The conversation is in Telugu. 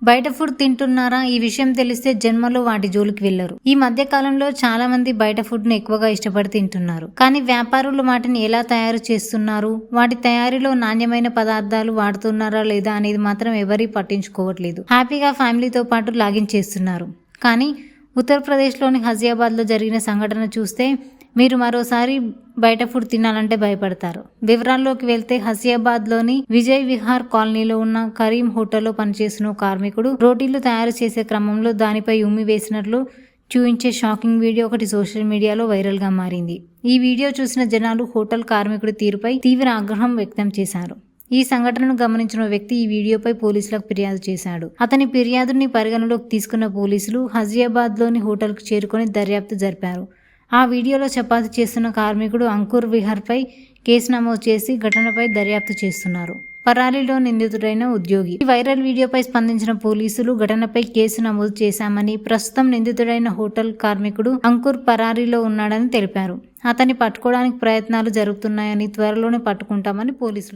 బయట ఫుడ్ తింటున్నారా? ఈ విషయం తెలిస్తే జన్మలో వాటి జోలికి వెళ్లరు. ఈ మధ్య కాలంలో చాలా మంది బయట ఫుడ్ ను ఎక్కువగా ఇష్టపడి తింటున్నారు. కానీ వ్యాపారులు వాటిని ఎలా తయారు చేస్తున్నారు, వాటి తయారీలో నాణ్యమైన పదార్థాలు వాడుతున్నారా లేదా అనేది మాత్రం ఎవరీ పట్టించుకోవట్లేదు. హ్యాపీగా ఫ్యామిలీతో పాటు లాగిన్ చేస్తున్నారు. కానీ ఉత్తరప్రదేశ్లోని హజియాబాద్లో జరిగిన సంఘటన చూస్తే మీరు మరోసారి బయట ఫుడ్ తినాలంటే భయపడతారు. వివరాల్లోకి వెళ్తే హసియాబాద్లోని విజయ్ విహార్ కాలనీలో ఉన్న కరీం హోటల్లో పనిచేసిన కార్మికుడు రోటీలు తయారు చేసే క్రమంలో దానిపై ఉమ్మి వేసినట్లు చూపించే షాకింగ్ వీడియో ఒకటి సోషల్ మీడియాలో వైరల్గా మారింది. ఈ వీడియో చూసిన జనాలు హోటల్ కార్మికుడి తీరుపై తీవ్ర ఆగ్రహం వ్యక్తం చేశారు. ఈ సంఘటనను గమనించిన వ్యక్తి ఈ వీడియోపై పోలీసులకు ఫిర్యాదు చేశాడు. అతని ఫిర్యాదుని పరిగణలోకి తీసుకున్న పోలీసులు హజియాబాద్లోని హోటల్కు చేరుకొని దర్యాప్తు జరిపారు. ఆ వీడియోలో చపాతీ చేస్తున్న కార్మికుడు అంకుర్ విహార్పై కేసు నమోదు చేసి ఘటనపై దర్యాప్తు చేస్తున్నారు. పరారీలో నిందితుడైన ఉద్యోగి. ఈ వైరల్ వీడియోపై స్పందించిన పోలీసులు ఘటనపై కేసు నమోదు చేశామని, ప్రస్తుతం నిందితుడైన హోటల్ కార్మికుడు అంకుర్ పరారీలో ఉన్నాడని తెలిపారు. అతన్ని పట్టుకోవడానికి ప్రయత్నాలు జరుగుతున్నాయని, త్వరలోనే పట్టుకుంటామని పోలీసులు